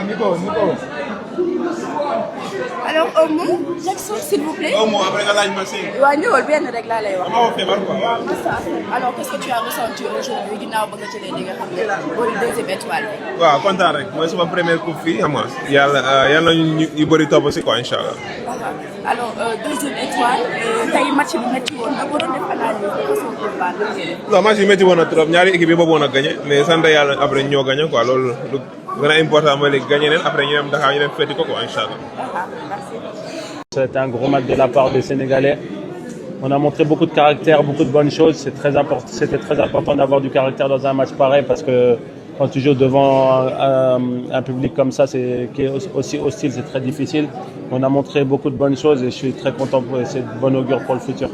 Nico. Alors, Jackson, s'il vous plaît. Ouais, nous, on vient de régler les Alors, qu'est-ce que tu as ressenti aujourd'hui, ginnaaw ba nga jëlee li nga xam ne mooy deuxième étoile bi? waaw kontaan rek mooy sama première coupe fii xam nga yàlla ñu bëri topp si quoi incha allah. Alors, deuxième étoile, tey match bi métti woon na boo doon def analyse de façon globale. non match bi métti woon na trop ñaari équipe yi bëggoon a gagné mais sant yàlla après ñoo gagné quoi loolu lu gën a important mooy léegi gagné leen après ñu dem Dakar ñu dem féeti ko quoi incha allah. Merci. C'était un gros match de la part des Sénégalais. On a montré beaucoup de caractère, beaucoup de bonnes choses. C'était très important d'avoir du caractère dans un match pareil parce que quand tu joues devant un public comme ça, qui est aussi hostile, c'est très difficile. On a montré beaucoup de bonnes choses et je suis très content et c'est de bon augure pour le futur.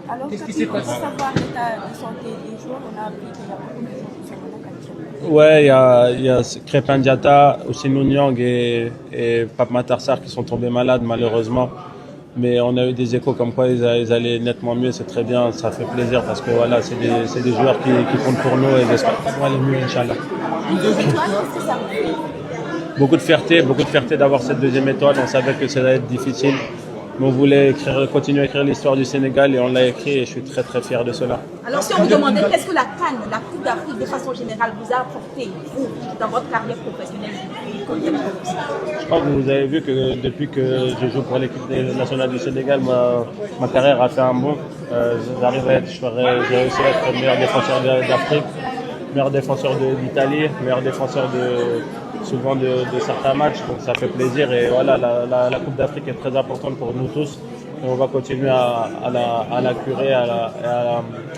Alors, qu'est-ce qui s'est passé? Savoir l'état de santé des joueurs, on a appris qu'il y a beaucoup de gens qui sont malades actuellement. Ouais, il y a Crépin Diatta, Ousseynou Niang et Pape Matar Sarr qui sont tombés malades malheureusement. Mais on a eu des échos comme quoi ils allaient nettement mieux, c'est très bien, ça fait plaisir parce que voilà, c'est des joueurs qui comptent pour nous et j'espère qu'ils vont aller mieux, Inch'Allah. Beaucoup de fierté d'avoir cette deuxième étoile. On savait que ça allait être difficile. Mais on voulait continuer à écrire l'histoire du Sénégal et on l'a écrit et je suis très très fier de cela. Alors si on vous demandait qu'est-ce que la CAN, la Coupe d'Afrique de façon générale vous a apporté, vous, dans votre carrière professionnelle? Je crois que vous avez vu que depuis que je joue pour l'équipe nationale du Sénégal, ma carrière a fait un bond. J'ai réussi à être meilleur défenseur d'Afrique, meilleur défenseur d'Italie, meilleur défenseur souvent de certains matchs, donc ça fait plaisir et voilà, la Coupe d'Afrique est très importante pour nous tous et on va continuer à la curer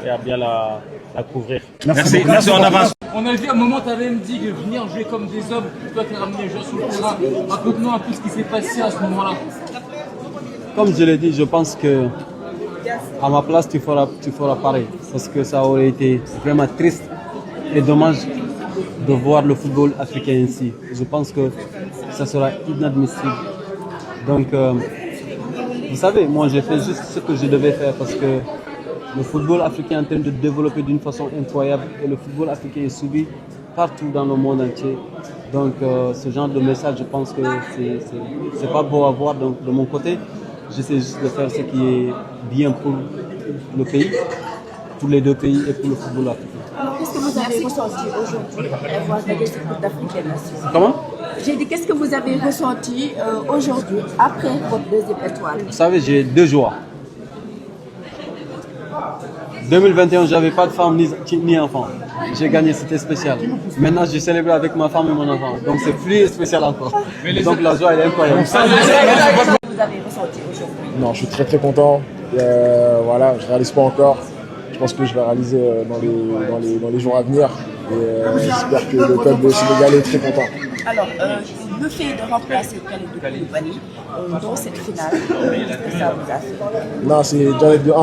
et à bien la couvrir. Merci, on avance. On a vu à un moment, tu avais même dit que venir jouer comme des hommes, toi tu es ramené les joueurs sur le terrain. Raconte-nous un peu ce qui s'est passé à ce moment-là. Comme je l'ai dit, je pense que à ma place tu feras pareil parce que ça aurait été vraiment triste et dommage de voir le football africain ainsi. Je pense que ça sera inadmissible. Donc, vous savez, moi j'ai fait juste ce que je devais faire parce que le football africain est en train de développer d'une façon incroyable et le football africain est suivi partout dans le monde entier. Donc, ce genre de message, je pense que c'est pas beau à voir. Donc, de mon côté, j'essaie juste de faire ce qui est bien pour le pays, pour les deux pays et pour le football africain. Alors, qu'est-ce que vous avez ressenti aujourd'hui avoir gagné cette Coupe d'Afrique des Nations? Comment? J'ai dit, qu'est-ce que vous avez ressenti aujourd'hui après votre deuxième étoile? Vous savez, j'ai deux joies. 2021, j'avais pas de femme ni enfant. J'ai gagné, c'était spécial. Maintenant, je célèbre avec ma femme et mon enfant. Donc, c'est plus spécial encore. Donc, la joie, elle est incroyable. Qu'est-ce que vous avez ressenti aujourd'hui? Non, je suis très très content. Voilà, je réalise pas encore. Je pense que je vais réaliser dans les jours à venir. Et j'espère que le peuple sénégalais est très content. Alors, le fait de remplacer Kalidou Koulibaly dans cette finale, qu'est-ce que ça vous a fait? Non,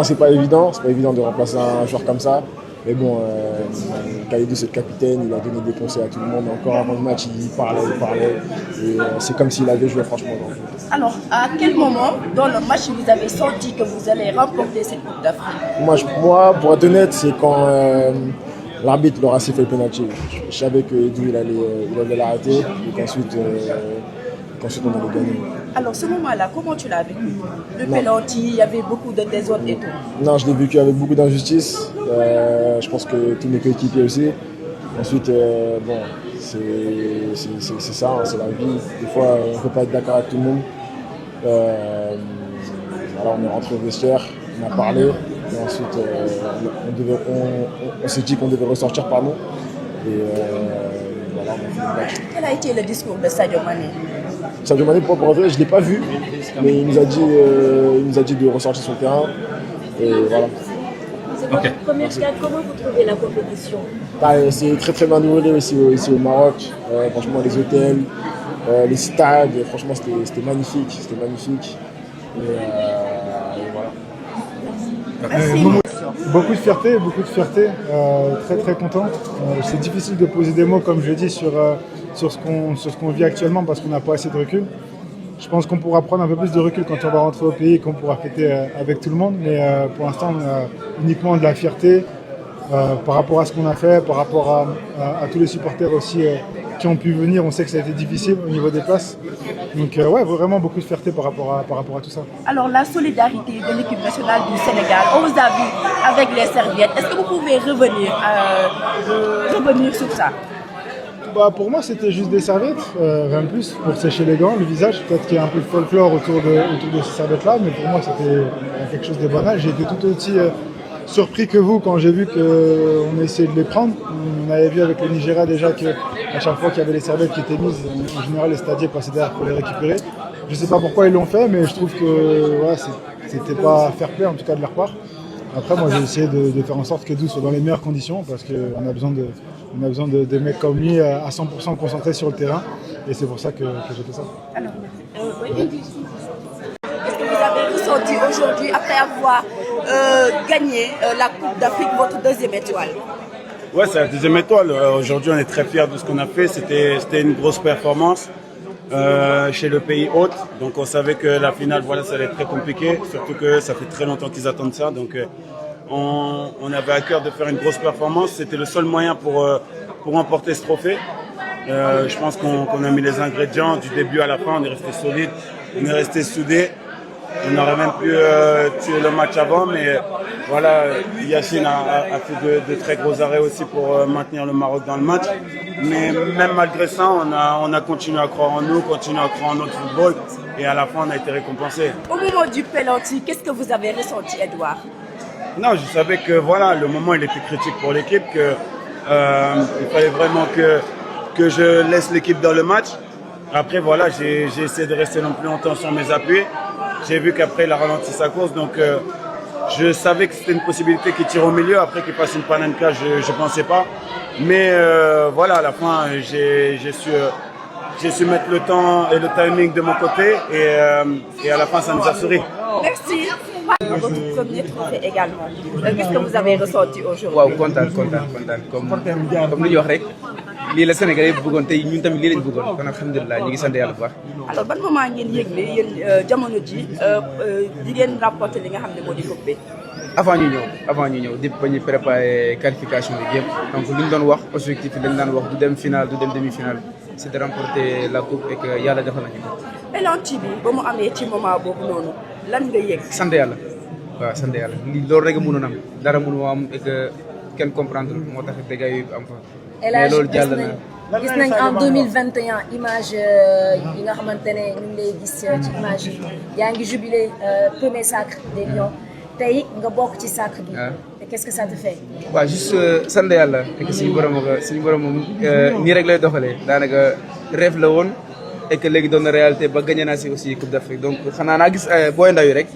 c'est pas évident. C'est pas évident de remplacer un joueur comme ça. Mais bon, Kalidou c'est le capitaine, il a donné des conseils à tout le monde. Encore avant le match, il parlait. Et c'est comme s'il avait joué franchement. Donc. Alors, à quel moment dans le match vous avez senti que vous allez remporter cette Coupe d'Afrique? Moi, pour être honnête, c'est quand l'arbitre leur a sifflé le penalty. Je savais que Edou il allait l'arrêter et qu'ensuite on allait gagner. Alors, ce moment-là, comment tu l'as vécu? Le penalty, il y avait beaucoup de désordre et tout. Non, je l'ai vécu avec beaucoup d'injustice. Je pense que tous mes coéquipiers aussi. Ensuite, bon, c'est ça, hein, c'est la vie. Des fois, on ne peut pas être d'accord avec tout le monde. Alors, on est rentré au vestiaire, on a parlé. Et ensuite, on s'est dit qu'on devait ressortir par nous. Et voilà, on a fait le match. Quel a été le discours de Sadio Mané? Sadio Mané, pour rentrer, je ne l'ai pas vu, mais il nous a dit de ressortir sur le terrain. Et voilà. C'est votre première finale, comment vous trouvez la compétition? C'est très très bien déroulé ici au Maroc. Franchement, les hôtels, les stades, franchement, c'était magnifique. C'était magnifique. Et voilà. Beaucoup de fierté, très très content. C'est difficile de poser des mots, comme je dis, sur ce qu'on vit actuellement parce qu'on n'a pas assez de recul. Je pense qu'on pourra prendre un peu plus de recul quand on va rentrer au pays et qu'on pourra fêter avec tout le monde. Mais pour l'instant, on a uniquement de la fierté par rapport à ce qu'on a fait, par rapport à tous les supporters aussi qui ont pu venir. On sait que ça a été difficile au niveau des places. Donc ouais, vraiment beaucoup de fierté par rapport à tout ça. Alors la solidarité de l'équipe nationale du Sénégal, on vous a vu avec les serviettes. Est-ce que vous pouvez revenir sur ça? Bah, pour moi, c'était juste des serviettes, rien de plus, pour sécher les gants, le visage. Peut-être qu'il y a un peu de folklore autour de ces serviettes-là, mais pour moi, c'était quelque chose de banal. J'ai été tout aussi surpris que vous quand j'ai vu qu'on essayait de les prendre. On avait vu avec le Nigeria déjà qu'à chaque fois qu'il y avait les serviettes qui étaient mises, en général, les stadiers passaient derrière pour les récupérer. Je ne sais pas pourquoi ils l'ont fait, mais je trouve que ouais, c'était pas fair play, en tout cas de leur part. Après, moi, j'ai essayé de faire en sorte que Dou soit dans les meilleures conditions parce qu'on a besoin de mecs comme lui à 100% concentrés sur le terrain. Et c'est pour ça que j'ai fait ça. Alors, qu'est-ce que vous avez ressenti aujourd'hui après avoir gagné la Coupe d'Afrique, votre deuxième étoile? Ouais, c'est la deuxième étoile. Aujourd'hui, on est très fiers de ce qu'on a fait. C'était une grosse performance chez le pays hôte. Donc, on savait que la finale, voilà, ça allait être très compliqué. Surtout que ça fait très longtemps qu'ils attendent ça. Donc, on avait à cœur de faire une grosse performance. C'était le seul moyen pour remporter ce trophée. Je pense qu'on a mis les ingrédients du début à la fin. On est resté solide, on est resté soudés. On aurait même pu tuer le match avant, mais voilà, Yacine a fait de très gros arrêts aussi pour maintenir le Maroc dans le match. Mais même malgré ça, on a continué à croire en nous, continué à croire en notre football, et à la fin, on a été récompensé. Au moment du penalty, qu'est-ce que vous avez ressenti, Edouard? Non, je savais que voilà, le moment il était critique pour l'équipe, que il fallait vraiment que je laisse l'équipe dans le match. Après voilà, j'ai essayé de rester non plus longtemps sur mes appuis. J'ai vu qu'après il a ralenti sa course, donc je savais que c'était une possibilité qu'il tire au milieu. Après qu'il passe une panenka, je pensais pas. Mais voilà, à la fin j'ai su mettre le temps et le timing de mon côté, et à la fin ça nous a souri. Merci. Votre premier trophée également. Qu'est-ce que vous avez ressenti aujourd'hui? waaw kontaan comme li ñu wax rek lii la Sénégal yëpp bëggoon tey ñun tamit lii lañ bëggoon kon alhamdulilah ñu ngi sant yàlla bu baax. Alors ban moment ngeen yëgle yéen jamono ji di ngeen rapporté li nga xam ne moo di coupe bi? avant ñu ñëw depuis ba ñu préparé qualification bi yëpp donc li ñu doon wax objectif yi dañ daan wax du dem finale du dem demi-finale c'est de remporter la coupe et que yàlla defal nañu ko. Penalty bi ba mu amee ci moment boobu noonu lan nga yëg? sant yàlla waaw sant yàlla lii loolu rek a mënoon am dara mënu am et que kenn comprendre moo tax dégâts yi am fa. mais loolu jàll na. gis nañ en 2021 image yi nga xamante ne ñu ngi lay gis ci image yi yaa ngi jubilé premier sacre des Lions tey nga bokk ci sacre bi. et qu'est-ce que ça te fait? waaw juste sant yàlla et que suñu borom moom nii rek lay doxalee daanaka rêve la woon et que léegi doon na réalité ba gagné naa si aussi Coupe d'Afrique donc xanaa naa gis booy ndaw yi rek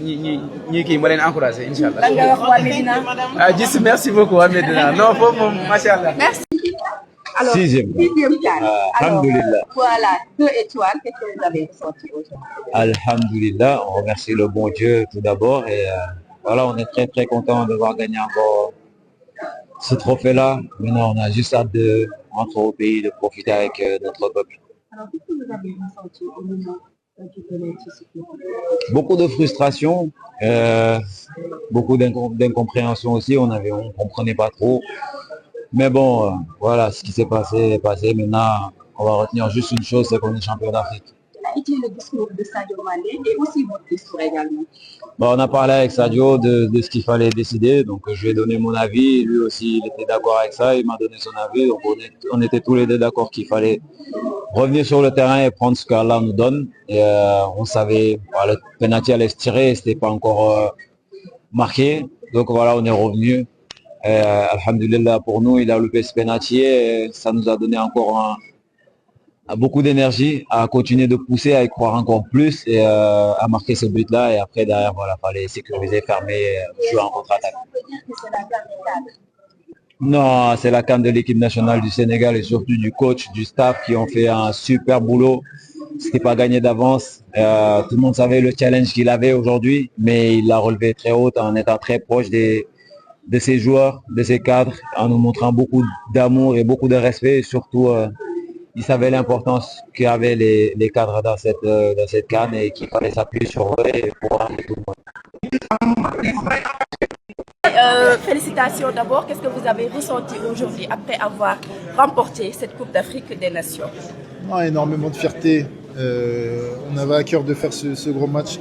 ñi kii ma leen encouragé incha allah. lan nga wax waa Médina? juste merci beaucoup waa Médina non foofu moom macha allah. Merci. Alors, sixième CAN. Alhamdulillah. Voilà, 2 étoiles. Qu'est-ce que vous avez ressenti aujourd'hui? Alhamdulillah, on remercie le bon Dieu tout d'abord, et voilà, on est très très content de voir gagner encore ce trophée-là. Maintenant, on a juste hâte de rentrer au pays, de profiter avec notre peuple. Alors, qu'est-ce que vous avez ressenti au moment du penalty? Beaucoup de frustration, beaucoup d'incompréhension aussi. On comprenait pas trop. Mais bon, voilà, ce qui s'est passé est passé. Maintenant, on va retenir juste une chose, c'est qu'on est champion d'Afrique. Quel a été le discours de Sadio Mané et aussi votre discours également? Bon, on a parlé avec Sadio de ce qu'il fallait décider. Donc, je lui ai donné mon avis. Lui aussi, il était d'accord avec ça. Il m'a donné son avis. Donc, on était tous les deux d'accord qu'il fallait revenir sur le terrain et prendre ce qu'Allah nous donne. Et on savait, voilà, le penalty allait se tirer. C'était pas encore marqué. Donc, voilà, on est revenu. Alhamdulillah, pour nous, il a loupé ce penalty et ça nous a donné encore beaucoup d'énergie à continuer de pousser, à y croire encore plus et à marquer ce but-là. Et après, derrière, voilà, fallait sécuriser, fermer, jouer en contre-attaque. Non, c'est la CAN de l'équipe nationale du Sénégal et surtout du coach, du staff qui ont fait un super boulot. C'était pas gagné d'avance. Tout le monde savait le challenge qu'il avait aujourd'hui, mais il l'a relevé très haut en étant très proche de ses joueurs, de ses cadres, en nous montrant beaucoup d'amour et beaucoup de respect. Et surtout, il savait l'importance qu'avaient les cadres dans cette CAN et qu'il fallait s'appuyer sur eux pour ramener tout le monde. Félicitations d'abord. Qu'est-ce que vous avez ressenti aujourd'hui après avoir remporté cette Coupe d'Afrique des Nations? Énormément de fierté. On avait à cœur de faire ce gros match.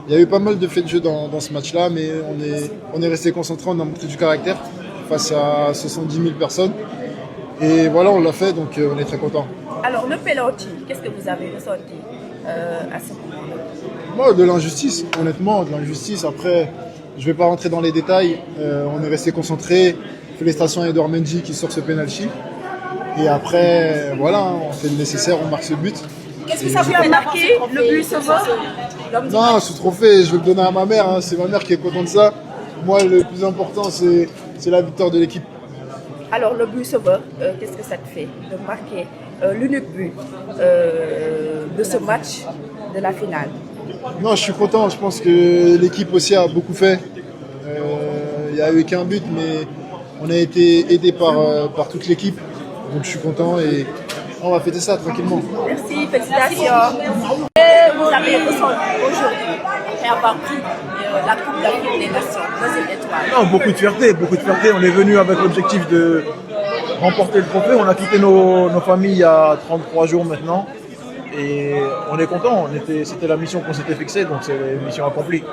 Il y a eu pas mal de faits de jeu dans ce match-là, mais on est resté concentré, on a montré du caractère face à 70 000 personnes. Et voilà, on l'a fait, donc on est très content. Alors, le penalty, qu'est-ce que vous avez ressenti à ce moment-là? Moi, de l'injustice, honnêtement, de l'injustice. Après, je ne vais pas rentrer dans les détails. On est resté concentré. Félicitations à Edouard Mendy qui sort ce penalty. Et après, voilà, on fait le nécessaire, on marque ce but. Qu'est-ce que ça vous a marqué, le but sauveur? Non, ce trophée, je vais le donner à ma mère. Hein. C'est ma mère qui est contente de ça. Moi, le plus important, c'est la victoire de l'équipe. Alors, le but sauveur, qu'est-ce que ça te fait de marquer l'unique but de ce match de la finale? Non, je suis content. Je pense que l'équipe aussi a beaucoup fait. Il n'y a eu qu'un but, mais on a été aidé par toute l'équipe. Donc, je suis content et on va fêter ça tranquillement. Merci, félicitations. Et vous avez ressenti aujourd'hui après avoir pris la Coupe d'Afrique des Nations, 2e étoile? Non, beaucoup de fierté, beaucoup de fierté. On est venu avec l'objectif de remporter le trophée. On a quitté nos familles il y a 33 jours maintenant. Et on est content. C'était la mission qu'on s'était fixée, donc c'est une mission accomplie.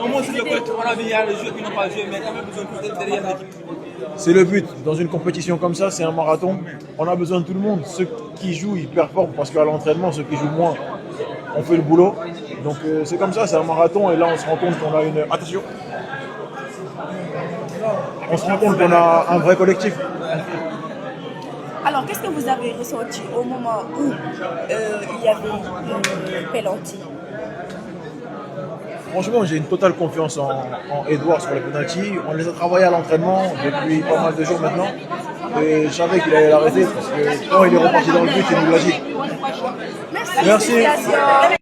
Au moins, sur le côté, on a vu, il y a les joueurs qui n'ont pas joué, mais quand même besoin de derrière l'équipe. C'est le but. Dans une compétition comme ça, c'est un marathon. On a besoin de tout le monde. Ceux qui jouent, ils performent parce qu'à l'entraînement, ceux qui jouent moins, on fait le boulot. Donc c'est comme ça, c'est un marathon. Et là, on se rend compte qu'on a une... Attention. On se rend compte qu'on a un vrai collectif. Alors, qu'est-ce que vous avez ressenti au moment où il y avait penalty? Franchement, j'ai une totale confiance en Edouard sur les penalty. On les a travaillés à l'entraînement depuis pas mal de jours maintenant. Et je savais qu'il allait l'arrêter parce que quand il est reparti dans le but, il nous l'a dit. Merci.